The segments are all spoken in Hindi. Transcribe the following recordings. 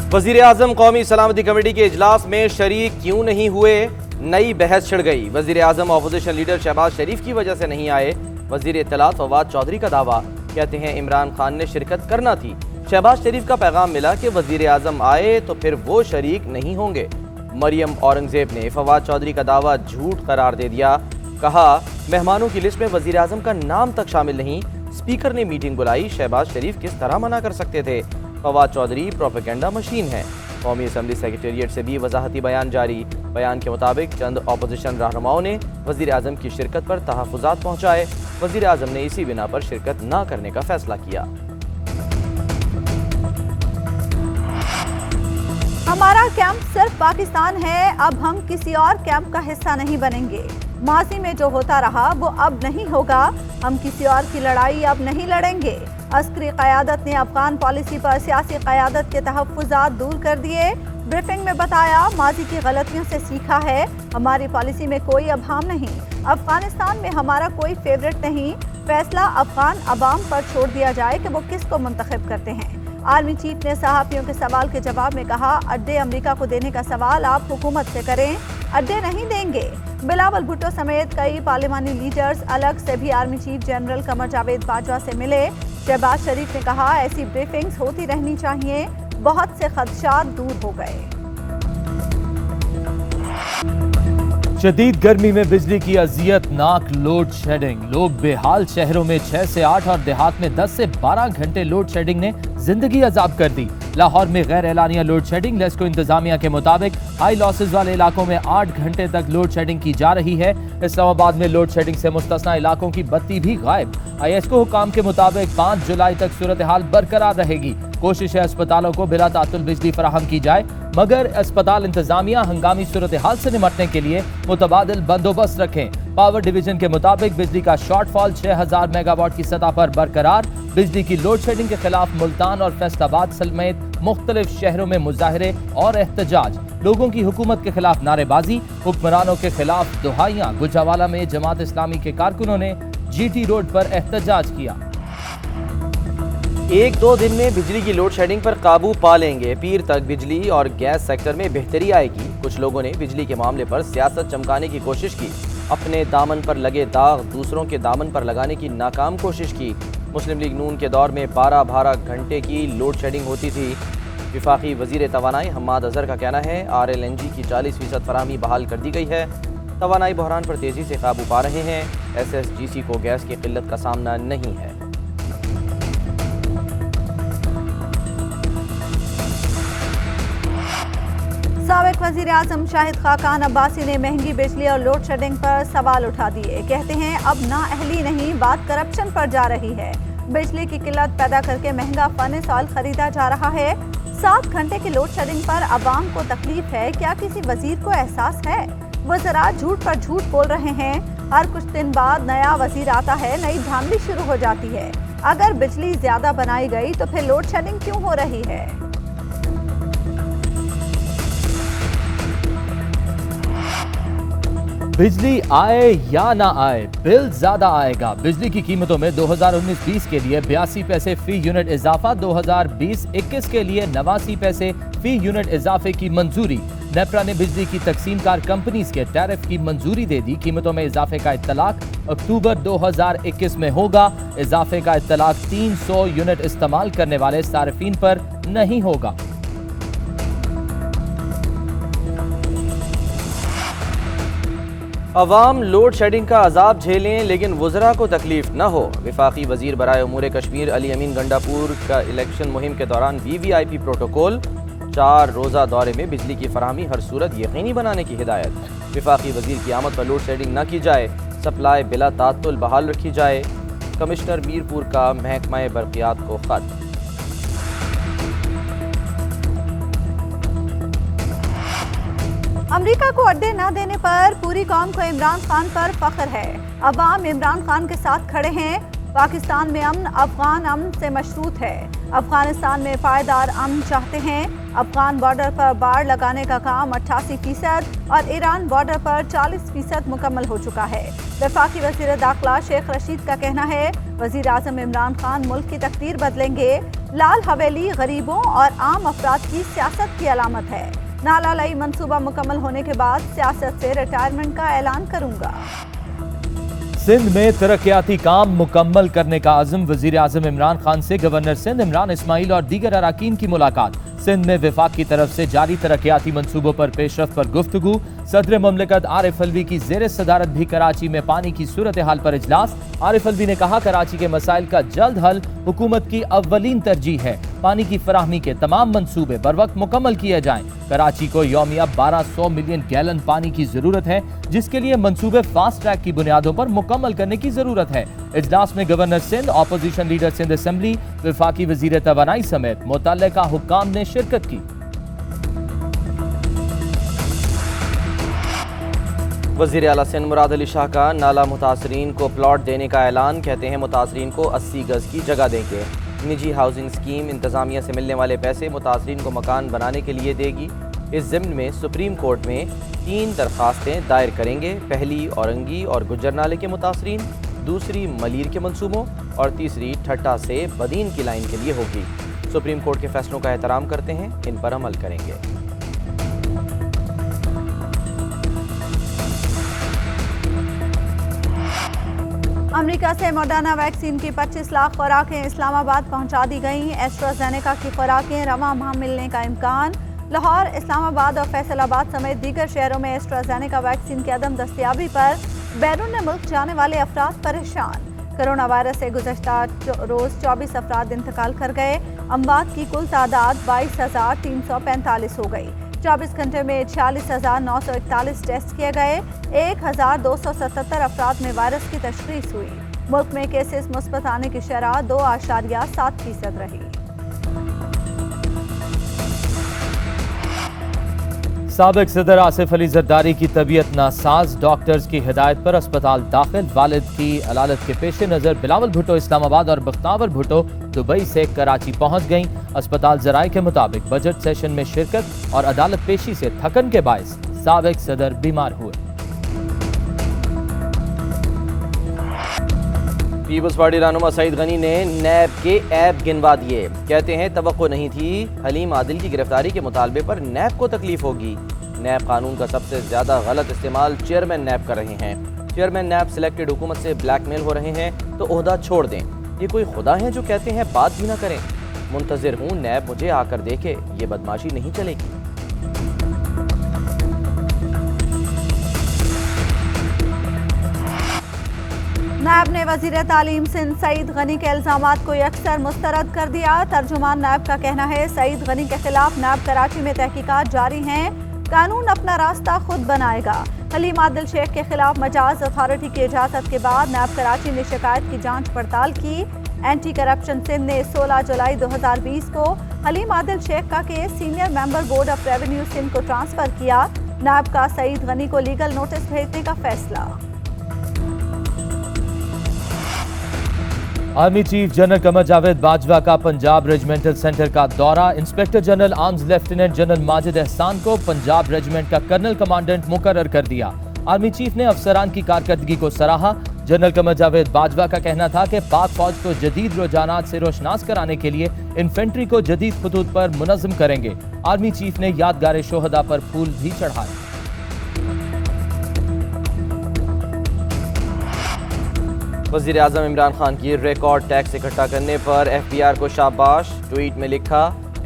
वजीर आजम कौमी सलामती कमेटी के इजलास में शरीक क्यों नहीं हुए, नई बहस छिड़ गई। वजीर आजम अपोजिशन लीडर शहबाज शरीफ की वजह से नहीं आए। वजीर इत्तलात फवाद चौधरी का दावा, कहते हैं इमरान खान ने शिरकत करना थी। शहबाज शरीफ का पैगाम मिला कि वजीर आजम आए तो फिर वो शरीक नहीं होंगे। मरियम औरंगजेब ने फवाद चौधरी का दावा झूठ करार दे दिया। कहा, मेहमानों की लिस्ट में वजीर आजम का नाम तक शामिल नहीं। स्पीकर ने मीटिंग बुलाई, शहबाज शरीफ किस तरह मना कर सकते थे। फवाद चौधरी प्रोपेगेंडा मशीन है। कौमी असम्बली सेक्रेटेरिएट से भी वजाहती बयान जारी। बयान के मुताबिक चंद अपोजिशन रहनुमाओं ने वजीर आजम की शिरकत पर तहफ़्फ़ुज़ात पहुँचाए। वजीर आजम ने इसी बिना पर शिरकत न करने का फैसला किया। हमारा कैंप सिर्फ पाकिस्तान है, अब हम किसी और कैंप का हिस्सा नहीं बनेंगे। माजी में जो होता रहा वो अब नहीं होगा। हम किसी और की लड़ाई अब नहीं लड़ेंगे। अस्करी क़यादत ने अफगान पॉलिसी पर सियासी क़यादत के तहफ़्फ़ुज़ात दूर कर दिए। ब्रीफिंग में बताया, माजी की गलतियों से सीखा है। हमारी पॉलिसी में कोई अभाम नहीं। अफगानिस्तान में हमारा कोई फेवरेट नहीं। फैसला अफगान अवाम पर छोड़ दिया जाए कि वो किसको मुंतखब करते हैं। आर्मी चीफ ने सहाफ़ियों के सवाल के जवाब में कहा, अड्डे अमेरिका को देने का सवाल आप हुकूमत से करें, अड्डे नहीं देंगे। बिलावल भुट्टो समेत कई पार्लिमानी लीडर्स अलग से भी army chief general Qamar Javed Bajwa से मिले। शहबाज शरीफ ने कहा, ऐसी ब्रीफिंग्स होती रहनी चाहिए, बहुत से खदशात दूर हो गए। शदीद गर्मी में बिजली की अजियतनाक लोड शेडिंग। लोग बेहाल। शहरों में 6 से 8 और देहात में 10 से 12 घंटे लोड शेडिंग ने जिंदगी अजाब कर दी। लाहौर में गैर एलानिया लोड शेडिंग। लेस्को इंतजामिया के मुताबिक हाई लॉसेज वाले इलाकों में 8 घंटे तक लोड शेडिंग की जा रही है। इस्लामाबाद में लोड शेडिंग से मुस्तस्ना इलाकों की बत्ती भी गायब। ISCO हुकाम के मुताबिक 5 जुलाई तक सूरत हाल बरकरार रहेगी। कोशिश है अस्पतालों को बिला तातुल बिजली फराहम की जाए, मगर अस्पताल इंतजामिया हंगामी सूरत हाल से निपटने के लिए मुतबादिल बंदोबस्त रखें। पावर डिवीजन के मुताबिक बिजली का शॉर्टफॉल 6000 मेगावाट की सतह पर बरकरार। बिजली की लोड शेडिंग के खिलाफ मुल्तान और फैसलाबाद समेत मुख्तलिफ शहरों में मुजाहरे और एहतजाज। लोगों की हुकूमत के खिलाफ नारेबाजी, हुक्मरानों के खिलाफ दुहाइयां। गुजरावाला में जमात इस्लामी के कारकुनों ने GT रोड पर एहतजाज किया। 1-2 दिन में बिजली की लोड शेडिंग पर काबू पा लेंगे। पीर तक बिजली और गैस सेक्टर में बेहतरी आएगी। कुछ लोगों ने बिजली के मामले पर सियासत चमकाने की कोशिश की। अपने दामन पर लगे दाग दूसरों के दामन पर लगाने की नाकाम कोशिश की। मुस्लिम लीग नून के दौर में 12-12 घंटे की लोड शेडिंग होती थी। विफाकी वजीर तवानाई हम्माद अजहर का कहना है, RLNG की 40% फराहमी बहाल कर दी गई है। तवानाई बहरान पर तेजी से काबू पा रहे हैं। SSGC को गैस की किल्लत का सामना नहीं है। साबिक वजीर आजम शाहिद खाकान अब्बासी ने महंगी बिजली और लोड शेडिंग पर सवाल उठा दिए। कहते हैं, अब नाअहली नहीं, बात करप्शन पर जा रही है। बिजली की किल्लत पैदा करके महंगा फर्नेस ऑयल खरीदा जा रहा है। 7 घंटे की लोड शेडिंग पर अवाम को तकलीफ है, क्या किसी वजीर को एहसास है? वज़रा झूठ पर झूठ बोल रहे हैं। हर कुछ दिन बाद नया वजीर आता है, नई धांधली शुरू हो जाती है। अगर बिजली ज्यादा बनाई गई तो फिर लोड शेडिंग क्यों हो रही है? बिजली आए या ना आए, बिल ज्यादा आएगा। बिजली की कीमतों में 2019-20 के लिए 82 पैसे फी यूनिट इजाफा, 2020-21 के लिए 89 पैसे फी यूनिट इजाफे की मंजूरी। नेपरा ने बिजली की तकसीमकार कंपनीज के टैरिफ की मंजूरी दे दी। कीमतों में इजाफे का इत्तलाक अक्टूबर 2021 में होगा। इजाफे का इत्तलाक 300 यूनिट इस्तेमाल करने वाले सार्फिन पर नहीं होगा। अवाम लोड शेडिंग का अजाब झेलें, लेकिन वज़रा को तकलीफ न हो। विफाकी वजीर बराए उमूर कश्मीर अली अमीन गंडापुर का इलेक्शन मुहिम के दौरान VVIP प्रोटोकॉल। 4 रोज़ा दौरे में बिजली की फराहमी हर सूरत यकीनी बनाने की हिदायत। विफाकी वजीर की आमद पर लोड शेडिंग न की जाए, सप्लाई बिला तात्तुल बहाल रखी जाए। कमिश्नर मीरपुर का महकमा बरक़ियात को खत। अमेरिका को अड्डे न देने पर पूरी कौम को इमरान खान पर फख्र है। अवाम इमरान खान के साथ खड़े हैं। पाकिस्तान में अमन अफगान अमन से मशरूत है। अफगानिस्तान में पायदार अमन चाहते हैं। अफगान बॉर्डर पर बाड़ लगाने का काम 88% और ईरान बॉर्डर पर 40% मुकम्मल हो चुका है। वफाकी वज़ीर दाखिला शेख रशीद का कहना है, वज़ीर आज़म इमरान खान मुल्क की तकदीर बदलेंगे। लाल हवेली गरीबों और आम अफराद की सियासत की अलामत है। नाला लई मंसूबा मुकम्मल होने के बाद सियासत से रिटायरमेंट का ऐलान करूंगा। सिंध में तरक्याती काम मुकम्मल करने का अज़्म। वज़ीर आज़म इमरान खान से गवर्नर सिंध इमरान इस्माइल और दीगर अराकीन की मुलाकात। सिंध में विफाक की तरफ से जारी तरक्याती मंसूबों पर पेशरफ पर गुफ्तगू। सदर ममलिकत आरिफ अलवी की ज़ेर सदारत भी कराची में पानी की सूरत हाल पर इजलास। आरिफ अलवी ने कहा, कराची के मसाइल का जल्द हल हुकूमत की अव्वलीन तरजीह है। पानी की फराहमी के तमाम मंसूबे बर वक्त मुकम्मल किए जाएं। कराची को यौमिया 1200 मिलियन गैलन पानी की जरूरत है, जिसके लिए मंसूबे फास्ट ट्रैक की बुनियादों पर मुकम्मल करने की जरूरत है। इजलास में governor Sindh, opposition leader Sindh assembly, वफाकी वजीर तवानाई समेत मुतल्लिका हुक्काम ने शिरकत की। वज़ीर आला सिंध मुराद अली शाह का नाला मुतासरीन को प्लॉट देने का ऐलान। कहते हैं मुतासरीन को 80 गज की जगह देंगे। निजी हाउसिंग स्कीम इंतजामिया से मिलने वाले पैसे मुतासरीन को मकान बनाने के लिए देगी। इस ज़िम्न में सुप्रीम कोर्ट में 3 दरख्वास्तें दायर करेंगे। पहली औरंगी और गुज्जर नाले के मुतासरीन, दूसरी मलीर के मंसूबों और तीसरी ठट्टा से बदीन की लाइन के लिए होगी। सुप्रीम कोर्ट के फैसलों का एहतराम करते हैं, इन पर अमल करेंगे। अमेरिका से मॉडर्ना वैक्सीन की 25 लाख खुराकें इस्लामाबाद पहुंचा दी गईं। एस्ट्राजेनेका की खुराकें रवां माह मिलने का इम्कान। लाहौर, इस्लामाबाद और फैसलाबाद समेत दीगर शहरों में एस्ट्राजेनेका वैक्सीन की अदम दस्तयाबी पर बैरून मुल्क जाने वाले अफराद परेशान। कोरोना वायरस से गुज़श्ता रोज़ 24 अफराद इंतकाल कर गए। अमवात की कुल तादाद 22,345 हो गई। 24 घंटे में 46,941 टेस्ट किए गए। 1,277 अफराद में वायरस की तशख़ीस हुई। मुल्क में केसेस मुस्बत आने की शरह 2.7% रही। साबिक सदर आसिफ अली जरदारी की तबीयत नासाज। डॉक्टर्स की हिदायत पर अस्पताल दाखिल। वालिद की अलालत के पेश नज़र बिलावल भुट्टो इस्लामाबाद और बख्तावर भुट्टो दुबई से कराची पहुंच गईं। अस्पताल जराये के मुताबिक बजट सेशन में शिरकत और अदालत पेशी से थकन के बायस साबिक सदर बीमार हुए। पीपल्स पार्टी रहनुमा सईद गनी ने नैब के ऐप गिनवा दिए। कहते हैं तवक्को नहीं थी हलीम आदिल की गिरफ्तारी के मुतालबे पर नैब को तकलीफ होगी। नैब कानून का सबसे ज्यादा गलत इस्तेमाल चेयरमैन नैब कर रहे हैं। चेयरमैन नैब सिलेक्टेड हुकूमत से ब्लैकमेल हो रहे हैं तो ओहदा छोड़ दें। ये कोई खुदा हैं जो कहते हैं बात भी ना करें। मुंतजिर हूँ नैब मुझे आकर देखे, ये बदमाशी नहीं चलेगी। नायब ने वजीर तालीम सिंध सईद गनी के इल्जामात को यकसर मुस्तरद कर दिया। तर्जुमान नायब का कहना है सईद गनी के खिलाफ नायब कराची में तहकीकात जारी हैं। कानून अपना रास्ता खुद बनाएगा। हलीम आदिल शेख के खिलाफ मजाज अथॉरिटी की इजाजत के बाद नायब कराची ने शिकायत की जांच पड़ताल की। एंटी करप्शन सिंध ने 16 जुलाई 2020 को हलीम आदिल शेख का case senior member board of revenue Sindh को ट्रांसफर किया। नायब का सईद गनी को लीगल नोटिस भेजने का फैसला। Army chief general Qamar Javed Bajwa का पंजाब रेजिमेंटल सेंटर का दौरा। Inspector general arms lieutenant general Majid एहसान को पंजाब रेजिमेंट का कर्नल कमांडेंट मुकर्रर कर दिया। आर्मी चीफ ने अफसरान की कारकर्दगी को सराहा। जनरल कमर जावेद बाजवा का कहना था कि पाक फौज को जदीद रुझानात से रोशनास कराने के लिए इन्फेंट्री को जदीद खतूत पर मुनज़्ज़म करेंगे। आर्मी चीफ ने यादगार शोहदा पर फूल भी चढ़ाए। वज़ीर आज़म इमरान खान की रिकॉर्ड टैक्स इकट्ठा करने पर FBR को शाबाश। ट्वीट में लिखा,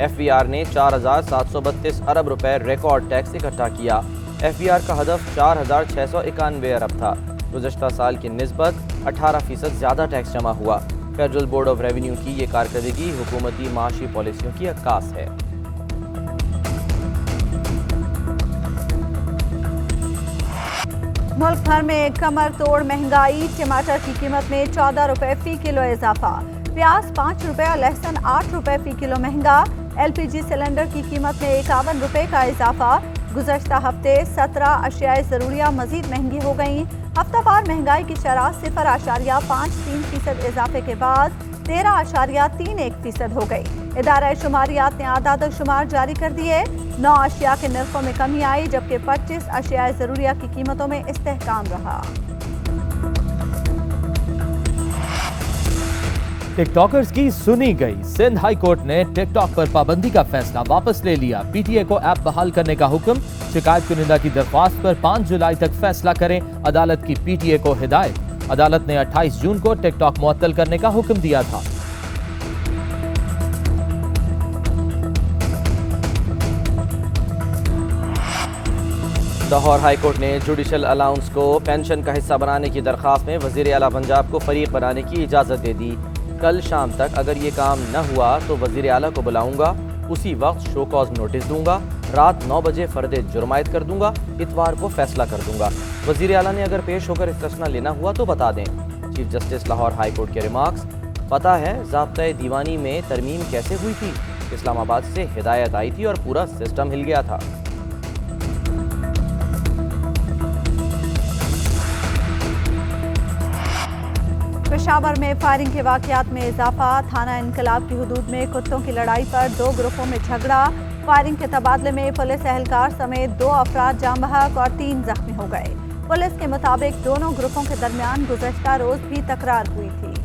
FBR ने 4,732 अरब रुपए रिकॉर्ड टैक्स इकट्ठा किया। FBR का हदफ 4,691 अरब था। गुज़श्ता साल की निस्बत 18% ज़्यादा टैक्स जमा हुआ। फेडरल बोर्ड ऑफ रेवेन्यू की ये कारकर्दगी हुकूमती माशी पॉलिसियों की अक्कास है। मुल्क भर में कमर तोड़ महंगाई। टमाटर की कीमत में 14 रुपए फी किलो इजाफा। प्याज 5 रुपए और लहसुन 8 रुपए फी किलो महंगा। LPG सिलेंडर की कीमत में 51 रुपए का इजाफा। गुज़श्ता हफ्ते 17 अशियाए ज़रूरिया मजीद महंगी हो गईं। हफ्तावार महंगाई की शरह 0.53% इजाफे के बाद 13.31% हो गई। इदारा शुमारियात ने आदाद शुमार जारी कर दिए। 9 अशिया के नरखों में कमी आई, जबकि 25 अशिया ज़रूरिया की कीमतों में इस्तेहकाम रहा। टिकटॉकर्स की सुनी गई। सिंध हाई कोर्ट ने टिकटॉक पर पाबंदी का फैसला वापस ले लिया। पीटीए को ऐप बहाल करने का हुक्म। शिकायत कुनिंदा की दरख्वास्त पर 5 जुलाई तक फैसला करें, अदालत की पीटीए को हिदायत। अदालत ने 28 जून को टिकटॉक मुअत्तल करने का हुक्म दिया था। लाहौर हाई कोर्ट ने जुडिशल अलाउंस को पेंशन का हिस्सा बनाने की दरख्वास्त में वजीर आला पंजाब को फरीक बनाने की इजाज़त दे दी। कल शाम तक अगर ये काम न हुआ तो वजीर आला को बुलाऊंगा, उसी वक्त शो कॉज नोटिस दूंगा, रात 9 बजे फर्द जुर्म आयद कर दूंगा, इतवार को फैसला कर दूंगा। वजीर आला ने अगर पेश होकर इस्तिस्ना लेना हुआ तो बता दें। Chief justice Lahore high court के रिमार्क्स। पता है ज़ाब्ता दीवानी में तरमीम कैसे हुई थी? इस्लामाबाद से हिदायत आई थी और पूरा सिस्टम हिल गया था। पेशावर में फायरिंग के वाकयात में इजाफा। थाना इनकलाब की हुदूद में कुत्तों की लड़ाई पर 2 ग्रुपों में झगड़ा। फायरिंग के तबादले में पुलिस एहलकार समेत 2 अफराद जाम बहक और 3 जख्मी हो गए। पुलिस के मुताबिक दोनों ग्रुपों के दरमियान गुज़श्ता रोज भी तकरार हुई थी।